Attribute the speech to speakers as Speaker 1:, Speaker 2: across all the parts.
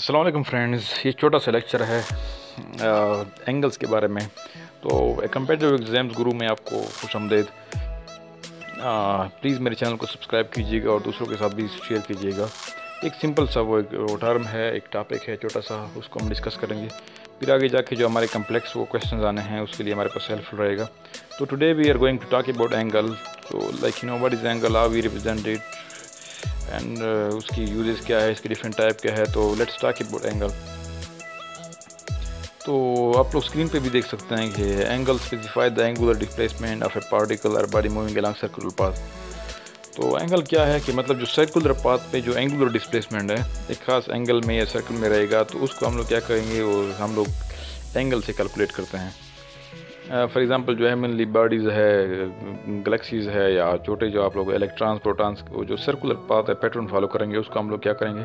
Speaker 1: अस्सलाम वालेकुम फ्रेंड्स, ये छोटा सा लेक्चर है एंगल्स के बारे में। तो कंपेटिटिव एग्ज़ाम्स गुरु में आपको खुशामदीद। प्लीज़ मेरे चैनल को सब्सक्राइब कीजिएगा और दूसरों के साथ भी शेयर कीजिएगा। एक सिंपल सा वो टर्म है, एक टॉपिक है छोटा सा, उसको हम डिस्कस करेंगे। फिर आगे जाके जो हमारे कम्प्लेक्स वो क्वेश्चन आने हैं उसके लिए हमारे पास हेल्पफुल रहेगा। तो today we are going to talk about angle. तो like what is angle, how we represent it and उसकी यूजेस क्या है, इसकी डिफरेंट टाइप क्या है। तो लेट्स टॉक अबाउट एंगल। तो आप लोग स्क्रीन पे भी देख सकते हैं कि angle specify the angular displacement of a particle और body moving along circular path. तो एंगल क्या है कि मतलब जो सर्कुलर पाथ पे जो एंगुलर डिस्प्लेसमेंट है एक खास एंगल में या सर्कल में रहेगा, तो उसको हम लोग क्या करेंगे, और हम लोग एंगल से कैलकुलेट करते हैं। फॉर एग्जांपल जो हेवनली बॉडीज़ है, गैलेक्सीज़ है, या छोटे जो आप लोग इलेक्ट्रॉन्स प्रोटॉन्स वो जो सर्कुलर पाथ है पैटर्न फॉलो करेंगे, उसको हम लोग क्या करेंगे,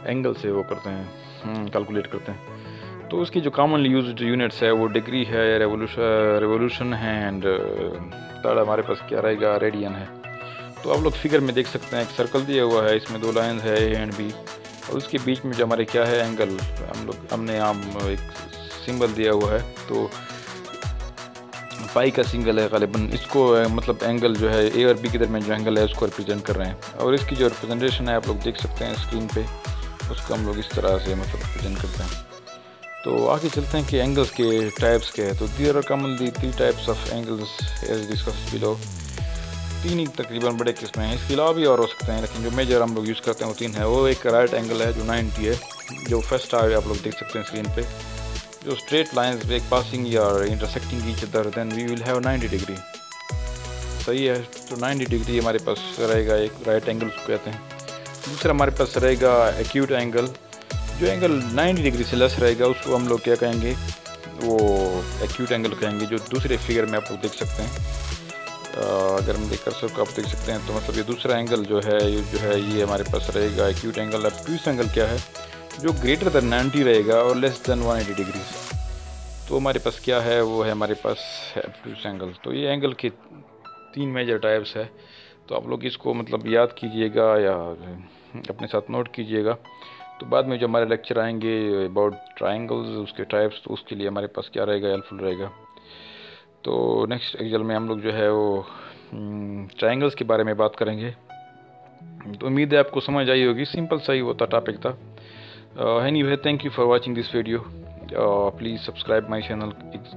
Speaker 1: एंगल से वो करते हैं, कैलकुलेट करते हैं। तो उसकी जो कॉमनली यूज्ड यूनिट्स है वो डिग्री है, रेवोल्यूशन है, एंड थर्ड हमारे पास क्या रहेगा, रेडियन है। तो आप लोग फिगर में देख सकते हैं एक सर्कल दिया हुआ है, इसमें दो लाइन है ए एंड बी, और उसके बीच में जो हमारे क्या है, एंगल हमने यहाँ एक सिंबल दिया हुआ है। तो पाई का सिंगल है गालिबन, इसको मतलब एंगल जो है ए और बी के दरमियान जो एंगल है उसको रिप्रेजेंट कर रहे हैं, और इसकी जो रिप्रेजेंटेशन है आप लोग देख सकते हैं स्क्रीन पे, उसको हम लोग इस तरह से मतलब रिप्रेजेंट करते हैं। तो आगे चलते हैं कि एंगल्स के टाइप्स के हैं। तो there are commonly 3 types of angles as discussed below. 3 ही तकरीबन बड़े किस्में हैं, इसके अलावा भी और हो सकते हैं, लेकिन जो मेजर हम लोग यूज़ करते हैं वो 3 है। वो एक राइट एंगल है जो 90 है, जो फर्स्ट आए आप लोग देख सकते हैं स्क्रीन पे। जो स्ट्रेट लाइंस एक पासिंग या intersecting each other, then we will have 90 degree. सही है, तो 90 डिग्री हमारे पास रहेगा, एक राइट एंगल उसको कहते हैं। दूसरा हमारे पास रहेगा एक्यूट एंगल। जो एंगल 90 डिग्री से लेस रहेगा उसको हम लोग क्या कहेंगे, वो एक्यूट एंगल कहेंगे, जो दूसरे फिगर में आप लोग देख सकते हैं। अगर हम देख कर्सर को आप देख सकते हैं, तो मतलब ये दूसरा एंगल जो है ये हमारे पास रहेगा एक्यूट एंगल। अब ट्विस्ट एंगल क्या है, जो ग्रेटर देन 90 रहेगा और लेस देन 180 डिग्री। तो हमारे पास क्या है, वो है हमारे पास ट्विस्ट एंगल। तो ये एंगल के 3 मेजर टाइप्स है। तो आप लोग इसको मतलब याद कीजिएगा या अपने साथ नोट कीजिएगा। तो बाद में जो हमारे लेक्चर आएंगे अबाउट ट्रायंगल्स, उसके टाइप्स, तो उसके लिए हमारे पास क्या रहेगा, हेल्पफुल रहेगा। तो नेक्स्ट लेक्चर में हम लोग जो है वो ट्रायंगल्स के बारे में बात करेंगे। तो उम्मीद है आपको समझ आई होगी, सिंपल सा ही होता टॉपिक था। Anyway, thank you for watching this video. Please subscribe my channel,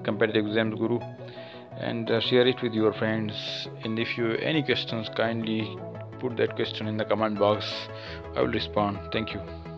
Speaker 1: Competitive Exams Guru, and share it with your friends. And if you have any questions, kindly put that question in the comment box. I will respond. Thank you.